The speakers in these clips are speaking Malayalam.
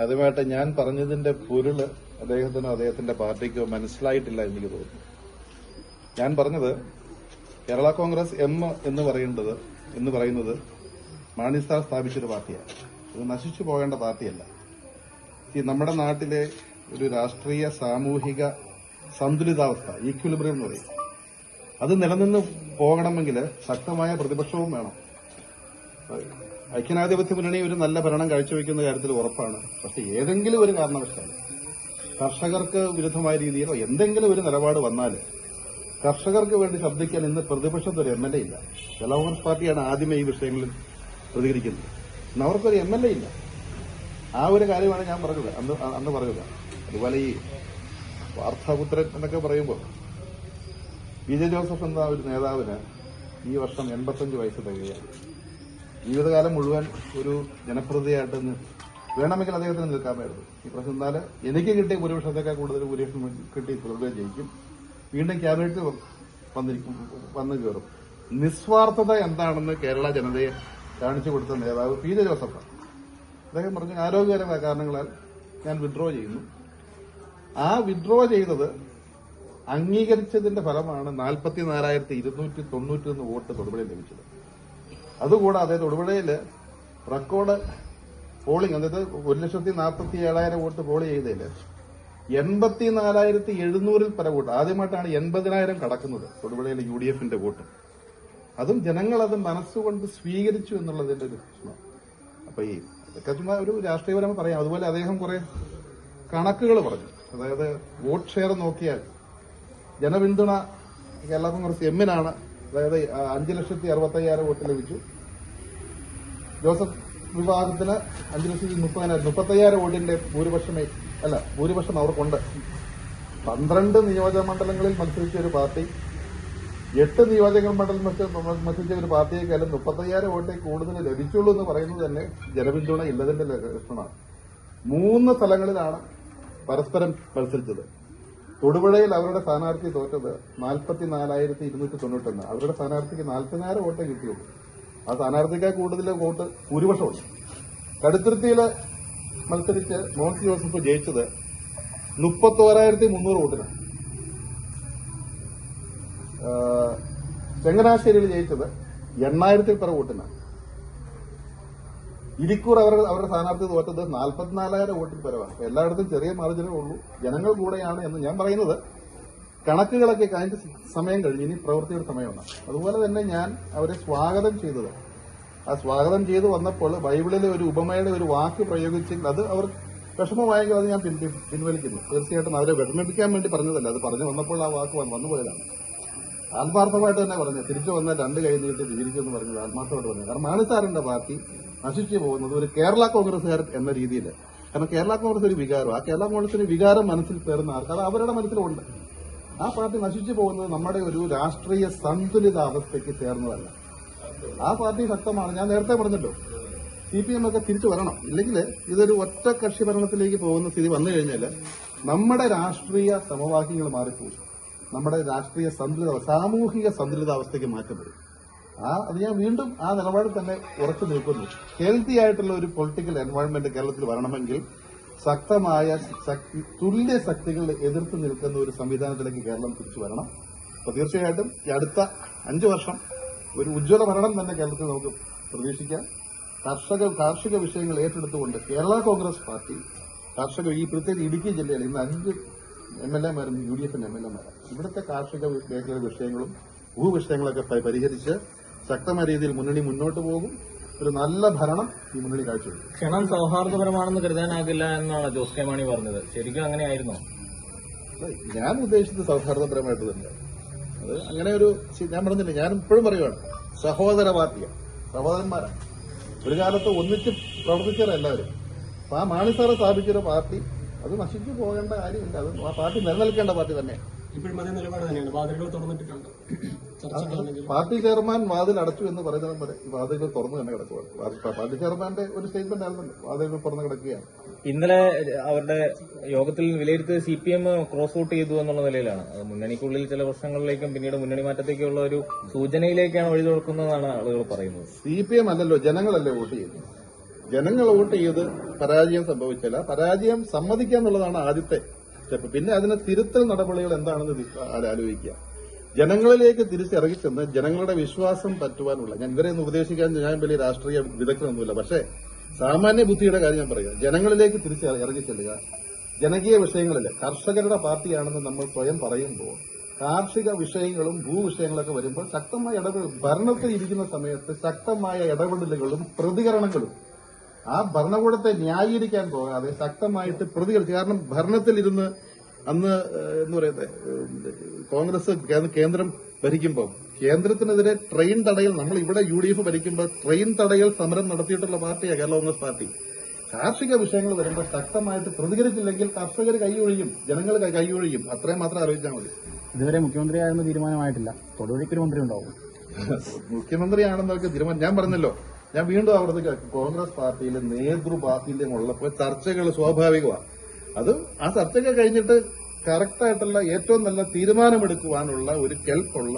ആദ്യമായിട്ട് ഞാൻ പറഞ്ഞതിന്റെ പൊരുള് അദ്ദേഹത്തിനോ അദ്ദേഹത്തിന്റെ പാർട്ടിക്കോ മനസ്സിലായിട്ടില്ല എനിക്ക് തോന്നുന്നു. ഞാൻ പറഞ്ഞത് കേരള കോൺഗ്രസ് എം എന്ന് പറയുന്നത് മാണി സാർ സ്ഥാപിച്ചൊരു പാർട്ടിയാണ്. ഇത് നശിച്ചു പോകേണ്ട പാർട്ടിയല്ല. നമ്മുടെ നാട്ടിലെ ഒരു രാഷ്ട്രീയ സാമൂഹിക സന്തുലിതാവസ്ഥ, ഈക്വിലിബ്രിയം എന്ന് പറയും, അത് നിലനിന്ന് പോകണമെങ്കിൽ ശക്തമായ പ്രതിപക്ഷവും വേണം. ഐക്യനാധിപത്യ മുന്നണി ഒരു നല്ല ഭരണം കാഴ്ചവെക്കുന്ന കാര്യത്തിൽ ഉറപ്പാണ്. പക്ഷെ ഏതെങ്കിലും ഒരു കാരണവശാൽ കർഷകർക്ക് വിരുദ്ധമായ രീതിയിലോ എന്തെങ്കിലും ഒരു നിലപാട് വന്നാൽ കർഷകർക്ക് വേണ്ടി ശബ്ദിക്കാൻ ഇന്ന് പ്രതിപക്ഷത്തൊരു MLA ഇല്ല. കേരള കോൺഗ്രസ് പാർട്ടിയാണ് ആദ്യമേ ഈ വിഷയങ്ങളിൽ പ്രതികരിക്കുന്നത്. ഇന്ന് അവർക്കൊരു MLA ഇല്ല. ആ ഒരു കാര്യമാണ് ഞാൻ പറഞ്ഞത്, അന്ന് പറയുക. അതുപോലെ ഈ വാർത്താപുത്രൻ എന്നൊക്കെ പറയുമ്പോൾ PJ ജോസഫ് എന്ന ഒരു നേതാവിന് ഈ വർഷം 85 വയസ്സ് തികയാണ്. ജീവിതകാലം മുഴുവൻ ഒരു ജനപ്രതിയായിട്ട് വേണമെങ്കിൽ അദ്ദേഹത്തിന് നിൽക്കാമായിരുന്നു. ഈ പ്രശ്നം എന്നാൽ എനിക്ക് കിട്ടിയ ഭൂരിപക്ഷത്തേക്കാൾ കൂടുതൽ ഭൂരിപക്ഷം കിട്ടി തുടരുകയും ജയിക്കും. വീണ്ടും ക്യാബിനറ്റ് വന്നു കയറും. നിസ്വാർത്ഥത എന്താണെന്ന് കേരള ജനതയെ കാണിച്ചു കൊടുത്ത നേതാവ് PJ ജോസഫാണ്. അദ്ദേഹം പറഞ്ഞു, ആരോഗ്യകരമായ കാരണങ്ങളാൽ ഞാൻ വിഡ്രോ ചെയ്യുന്നു. ആ വിഡ്രോ ചെയ്തത് അംഗീകരിച്ചതിന്റെ ഫലമാണ് 44,291 വോട്ട് തൊടുപുഴയിൽ ലഭിച്ചത്. അതുകൂടാതെ തൊടുപുഴയിൽ റെക്കോർഡ് പോളിംഗ്, അതായത് 1,47,000 വോട്ട് പോൾ ചെയ്തതിൽ 84,700 പര വോട്ട്, ആദ്യമായിട്ടാണ് 80,000 കടക്കുന്നത് തൊടുപുഴയിലെ UDFന്റെ വോട്ട്. അതും ജനങ്ങൾ അത് മനസ്സുകൊണ്ട് സ്വീകരിച്ചു എന്നുള്ളതിന്റെ ഒരു പ്രശ്നം. അപ്പൊ ഈ ഇതൊക്കെ ചുമ്മാ ഒരു രാഷ്ട്രീയപരമായി പറയാം. അതുപോലെ അദ്ദേഹം കുറെ കണക്കുകൾ പറഞ്ഞു. അതായത് വോട്ട് ഷെയർ നോക്കിയാൽ ജനപിന്തുണ കേരള കോൺഗ്രസ് എമ്മിനാണ്. അതായത് 5,60,65,000 വോട്ട് ലഭിച്ചു. ജോസഫ് വിഭാഗത്തിന് 5,30,000 35,000 വോട്ടിന്റെ ഭൂരിപക്ഷം അവർക്കുണ്ട്. 12 നിയോജകമണ്ഡലങ്ങളിൽ മത്സരിച്ച ഒരു പാർട്ടി 8 നിയോജകമണ്ഡലം മത്സരിച്ച ഒരു പാർട്ടിയേക്കാളും 35,000 വോട്ടേ കൂടുതൽ ലഭിച്ചുള്ളൂ എന്ന് പറയുന്നത് തന്നെ ജനപിന്തുണ ഇല്ലതിന്റെ ലക്ഷണമാണ്. 3 സ്ഥലങ്ങളിലാണ് പരസ്പരം മത്സരിച്ചത്. തൊടുപുഴയിൽ അവരുടെ സ്ഥാനാർത്ഥി തോറ്റത് 44,291. അവരുടെ സ്ഥാനാർത്ഥിക്ക് 40,000 വോട്ടേ കിട്ടിയുള്ളൂ. ആ സ്ഥാനാർത്ഥിക്കാൾ കൂടുതൽ വോട്ട് ഭൂരിപക്ഷമുണ്ട്. കടുത്തുരുത്തിയിൽ മത്സരിച്ച് മോൻസി ജോസഫ് ജയിച്ചത് 31,300 വോട്ടിനാണ്. ചങ്ങനാശ്ശേരിയിൽ ജയിച്ചത് 8,000 പര വോട്ടിനാണ്. ഇരിക്കൂർ അവരുടെ സ്ഥാനാർത്ഥി തോറ്റത് 44,000 വോട്ടിൽ പരമാണ്. എല്ലായിടത്തും ചെറിയ മാർജിനേ ഉള്ളൂ. ജനങ്ങൾ കൂടെയാണ് എന്ന് ഞാൻ പറയുന്നത്. കണക്കുകളൊക്കെ അതിന്റെ സമയം കഴിഞ്ഞ് ഇനി പ്രവൃത്തിയുടെ സമയമാണ്. അതുപോലെ തന്നെ ഞാൻ അവരെ സ്വാഗതം ചെയ്തത്, ആ സ്വാഗതം ചെയ്ത് വന്നപ്പോൾ ബൈബിളിലെ ഒരു ഉപമയുടെ ഒരു വാക്ക് പ്രയോഗിച്ചെങ്കിൽ അത് അവർ വിഷമമായെങ്കിൽ അത് ഞാൻ പിൻവലിക്കുന്നു. തീർച്ചയായിട്ടും അവരെ വിഷമിപ്പിക്കാൻ വേണ്ടി പറഞ്ഞതല്ല, അത് പറഞ്ഞു വന്നപ്പോൾ ആ വാക്ക് വന്നുപോയതാണ്. ആത്മാർത്ഥമായിട്ട് തന്നെ പറഞ്ഞു, തിരിച്ചു വന്നാൽ 2 കൈ നീട്ടി സ്വീകരിക്കുമെന്ന് പറഞ്ഞത് ആത്മാർത്ഥമായിട്ട് പറഞ്ഞു. കാരണം മാണി സാറിന്റെ പാർട്ടി നശിച്ചു പോകുന്നത് ഒരു കേരള കോൺഗ്രസുകാരൻ എന്ന രീതിയിൽ. കാരണം കേരള കോൺഗ്രസ് ഒരു വികാരം, ആ കേരള കോൺഗ്രസിന് വികാരം മനസ്സിൽ പേറുന്ന ആർക്ക് അത് അവരുടെ മനസ്സിലുണ്ട്. ആ പാർട്ടി നശിച്ചു പോകുന്നത് നമ്മുടെ ഒരു രാഷ്ട്രീയ സന്തുലിത അവസ്ഥയ്ക്ക് ചേർന്നതല്ല. ആ പാർട്ടി ശക്തമാണ്. ഞാൻ നേരത്തെ പറഞ്ഞല്ലോ, CPM ഒക്കെ തിരിച്ചു വരണം. ഇല്ലെങ്കിൽ ഇതൊരു ഒറ്റ കക്ഷി ഭരണത്തിലേക്ക് പോകുന്ന സ്ഥിതി വന്നു കഴിഞ്ഞാൽ നമ്മുടെ രാഷ്ട്രീയ സമവാക്യങ്ങൾ മാറിപ്പോകും. നമ്മുടെ രാഷ്ട്രീയ സാമൂഹിക സന്തുലിതാവസ്ഥയ്ക്ക് മാറ്റം വരും. അത് ഞാൻ വീണ്ടും ആ നിലപാടിൽ തന്നെ ഉറച്ചു നിൽക്കുന്നു. ഹെൽത്തി ആയിട്ടുള്ള ഒരു പൊളിറ്റിക്കൽ എൻവയോൺമെന്റ് കേരളത്തിൽ വരണമെങ്കിൽ ശക്തമായ തുല്യ ശക്തികളെ എതിർത്ത് നിൽക്കുന്ന ഒരു സംവിധാനത്തിലേക്ക് കേരളം തിരിച്ചു വരണം. അപ്പൊ തീർച്ചയായിട്ടും ഈ അടുത്ത 5 വർഷം ഒരു ഉജ്ജ്വല ഭരണം തന്നെ കേരളത്തിൽ നമുക്ക് പ്രതീക്ഷിക്കാം. കാർഷിക വിഷയങ്ങൾ ഏറ്റെടുത്തുകൊണ്ട് കേരള കോൺഗ്രസ് പാർട്ടി ഈ പ്രത്യേക ഇടുക്കി ജില്ലയിൽ ഇന്ന് 5 MLAമാരും UDFന്റെ MLAമാരാണ്. ഇവിടുത്തെ കാർഷിക മേഖലയിലെ വിഷയങ്ങളും ഭൂവിഷയങ്ങളൊക്കെ പരിഹരിച്ച് ശക്തമായ രീതിയിൽ മുന്നണി മുന്നോട്ട് പോകും. ഒരു നല്ല ഭരണം ഈ മുന്നണി കാഴ്ചവെക്കും. ക്ഷണം സൗഹാർദ്ദപരമാണെന്ന് കരുതാനാകില്ല എന്നാണ് ജോസ് കെ മാണി പറഞ്ഞത്. ശരിക്കും അങ്ങനെയായിരുന്നോ? ഞാൻ ഉദ്ദേശിച്ചത് സൗഹാർദ്ദപരമായിട്ട് തന്നെ. അത് അങ്ങനെ ഒരു ഞാൻ പറഞ്ഞില്ല, ഞാൻ ഇപ്പോഴും പറയുകയാണ്, സഹോദര പാർട്ടിയാണ്, സഹോദരന്മാരാണ്. ഒരു കാലത്ത് ഒന്നിച്ച് പ്രവർത്തിച്ചവരാ എല്ലാവരും. അപ്പൊ ആ മാണി സാറ് സ്ഥാപിച്ചൊരു പാർട്ടി അത് നശിച്ചു പോകേണ്ട കാര്യമില്ല. അത് ആ പാർട്ടി നിലനിൽക്കേണ്ട പാർട്ടി തന്നെയാണ്. ഇപ്പോഴും അതേ നിലപാട് തന്നെയാണ്. വാതിലുകൾ തുറന്നിട്ടുണ്ട്. പാർട്ടി ചെയർമാൻ വാതിൽ അടച്ചു എന്ന് പറയുന്നത് വരെ വാതിലുകൾ തുറന്നു തന്നെ കിടക്കുകയാണ്. പാർട്ടി ചെയർമാന്റെ ഒരു സ്റ്റേറ്റ്മെന്റ് ആയിരുന്നല്ലോ, വാതിലുകൾ തുറന്നു കിടക്കുകയാണ്. ഇന്നലെ അവരുടെ യോഗത്തിൽ വിലയിരുത്തിയത് CPM ക്രോസ് വോട്ട് ചെയ്തു എന്നുള്ള നിലയിലാണ്. അത് മുന്നണിക്കുള്ളിൽ ചില പ്രശ്നങ്ങളിലേക്കും പിന്നീട് മുന്നണി മാറ്റത്തേക്കുള്ള ഒരു സൂചനയിലേക്കാണ് വഴി തുറക്കുന്നതെന്നാണ് ആളുകൾ പറയുന്നത്. CPM അല്ലല്ലോ, ജനങ്ങളല്ലേ വോട്ട് ചെയ്യുന്നത്. ജനങ്ങൾ വോട്ട് ചെയ്ത് പരാജയം സംഭവിച്ചില്ല. പരാജയം സമ്മതിക്കുക എന്നുള്ളതാണ് ആദ്യത്തെ സ്റ്റെപ്പ്. പിന്നെ അതിന് തിരുത്തൽ നടപടികൾ എന്താണെന്ന് ആലോചിക്കുക. ജനങ്ങളിലേക്ക് തിരിച്ചിറങ്ങിച്ചെന്ന് ജനങ്ങളുടെ വിശ്വാസം പറ്റുവാനുള്ള, ഞാൻ ഇവരെ ഒന്ന് ഉപദേശിക്കാൻ ഞാൻ വലിയ രാഷ്ട്രീയ വിദഗ്ധനൊന്നുമില്ല, പക്ഷേ സാമാന്യ ബുദ്ധിയുടെ കാര്യം ഞാൻ പറയുക. ജനങ്ങളിലേക്ക് തിരിച്ച് ഇറങ്ങിച്ചെല്ലുക. ജനകീയ വിഷയങ്ങളിൽ കർഷകരുടെ പാർട്ടിയാണെന്ന് നമ്മൾ സ്വയം പറയുമ്പോൾ കാർഷിക വിഷയങ്ങളും ഭൂവിഷയങ്ങളൊക്കെ വരുമ്പോൾ ശക്തമായ ഇടപെടൽ, ഭരണത്തിൽ ഇരിക്കുന്ന സമയത്ത് ശക്തമായ ഇടപെടലുകളും പ്രതികരണങ്ങളും, ആ ഭരണകൂടത്തെ ന്യായീകരിക്കാൻ പോകാതെ ശക്തമായിട്ട് പ്രതികരിച്ചു. കാരണം ഭരണത്തിലിരുന്ന് അന്ന് എന്ന് പറയുന്നത് കോൺഗ്രസ് കേന്ദ്രം ഭരിക്കുമ്പോൾ കേന്ദ്രത്തിനെതിരെ ട്രെയിൻ തടയൽ, നമ്മൾ ഇവിടെ UDF ഭരിക്കുമ്പോൾ ട്രെയിൻ തടയൽ സമരം നടത്തിയിട്ടുള്ള പാർട്ടിയാണ് കേരള കോൺഗ്രസ് പാർട്ടി. കാർഷിക വിഷയങ്ങൾ വരുമ്പോൾ ശക്തമായിട്ട് പ്രതികരിച്ചില്ലെങ്കിൽ കർഷകർ കൈയൊഴിയും, ജനങ്ങൾ കൈയൊഴിയും. അത്രയും മാത്രം ആലോചിച്ചാൽ മതി. ഇതുവരെ മുഖ്യമന്ത്രിയായെന്ന് തീരുമാനമായിട്ടില്ല. തൊടുപുഴയ്ക്ക് ഒരു മന്ത്രി ഉണ്ടാവും. മുഖ്യമന്ത്രിയാണെന്നൊക്കെ തീരുമാനം ഞാൻ പറഞ്ഞല്ലോ. ഞാൻ വീണ്ടും അവിടുത്തെ കോൺഗ്രസ് പാർട്ടിയിലെ നേതൃപാർട്ടിയിലും ഉള്ളപ്പോൾ ചർച്ചകൾ സ്വാഭാവികമാണ്. അത് ആ ചർച്ചകൾ കഴിഞ്ഞിട്ട് കറക്റ്റായിട്ടുള്ള ഏറ്റവും നല്ല തീരുമാനമെടുക്കുവാനുള്ള ഒരു കെൽപ്പുള്ള,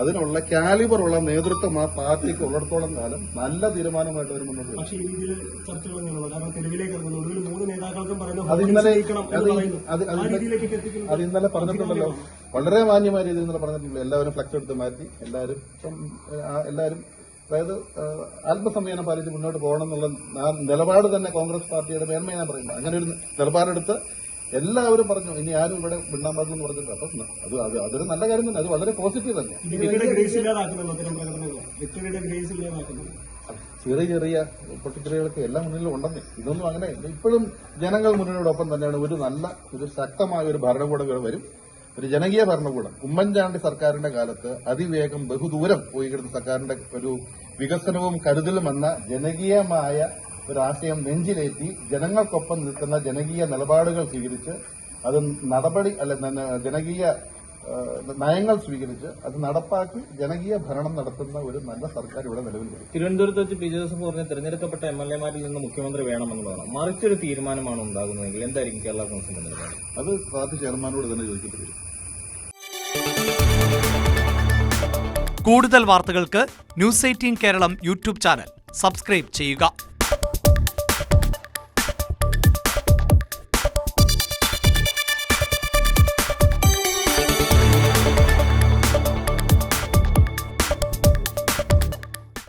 അതിനുള്ള കാലിബറുള്ള നേതൃത്വം ആ പാർട്ടിക്ക് ഉള്ളിടത്തോളം കാലം നല്ല തീരുമാനമായിട്ട് അവർ മുന്നോട്ട് വരും. പക്ഷേ ഈ രീതിയിൽ ചർച്ചകൾ എങ്ങനെയാണ്? കാരണം തെരുവിലേക്ക് ഇറങ്ങുന്നു. ഒടുവിൽ 3 നേതാക്കൾക്കും പറയുന്നു അത് ഇന്നലെ രീതിയിലേക്ക് അത് ഇന്നലെ പറഞ്ഞിട്ടുണ്ടല്ലോ, വളരെ മാന്യമായ രീതിയിൽ ഇന്നലെ പറഞ്ഞിട്ടുണ്ടല്ലോ. എല്ലാവരും ഫ്ലക്സ് എടുത്ത് മാറ്റി, എല്ലാവരും അതായത് ആത്മസംയമനം പാലിച്ച് മുന്നോട്ട് പോകണം എന്നുള്ള നിലപാട് തന്നെ കോൺഗ്രസ് പാർട്ടിയുടെ മേന്മയെ ഞാൻ പറയുന്നത്. അങ്ങനെ ഒരു നിലപാടെടുത്ത് എല്ലാവരും പറഞ്ഞു ഇനി ആരും ഇവിടെ മിണ്ടാൻ പാടില്ലെന്ന് പറഞ്ഞിട്ടുണ്ട്. അപ്പം അതൊരു നല്ല കാര്യം തന്നെ, അത് വളരെ പോസിറ്റീവ് തന്നെ. ചെറിയ ചെറിയ പൊട്ടിത്തെറികളൊക്കെ എല്ലാം മുന്നിലും ഉണ്ടെന്നേ. ഇതൊന്നും അങ്ങനെ ഇപ്പോഴും ജനങ്ങൾ മുന്നണിയോടൊപ്പം തന്നെയാണ്. ഒരു ശക്തമായ ഒരു ഭരണകൂടം വരും, ഒരു ജനകീയ ഭരണകൂടം. ഉമ്മൻചാണ്ടി സർക്കാരിന്റെ കാലത്ത് അതിവേഗം ബഹുദൂരം പോയി കിടന്ന സർക്കാരിന്റെ ഒരു വികസനവും കരുതലും എന്ന ജനകീയമായ ഒരു ആശയം നെഞ്ചിലേറ്റി ജനങ്ങൾക്കൊപ്പം നിൽക്കുന്ന ജനകീയ നിലപാടുകൾ സ്വീകരിച്ച് അത് ജനകീയ നയങ്ങൾ സ്വീകരിച്ച് അത് നടപ്പാക്കി ജനകീയ ഭരണം നടത്തുന്ന ഒരു നല്ല സർക്കാർ ഇവിടെ നിലവിൽ വരും. തിരുവനന്തപുരത്ത് വെച്ച് പി ജോസഫ് പറഞ്ഞ തെരഞ്ഞെടുക്കപ്പെട്ട MLA-മാരിൽ നിന്ന് മുഖ്യമന്ത്രി വേണമെന്നുള്ളതാണ്. മറിച്ചൊരു തീരുമാനമാണ് ഉണ്ടാകുന്നതെങ്കിൽ എന്തായിരിക്കും കേരള കോൺഗ്രസിന്റെ നിലപാട്? അത് പാർട്ടി ചെയർമാനോട് തന്നെ ചോദിക്കേണ്ടി വരും. കൂടുതൽ വാർത്തകൾക്ക് news 18 Keralam YouTube channel subscribe ചെയ്യുക.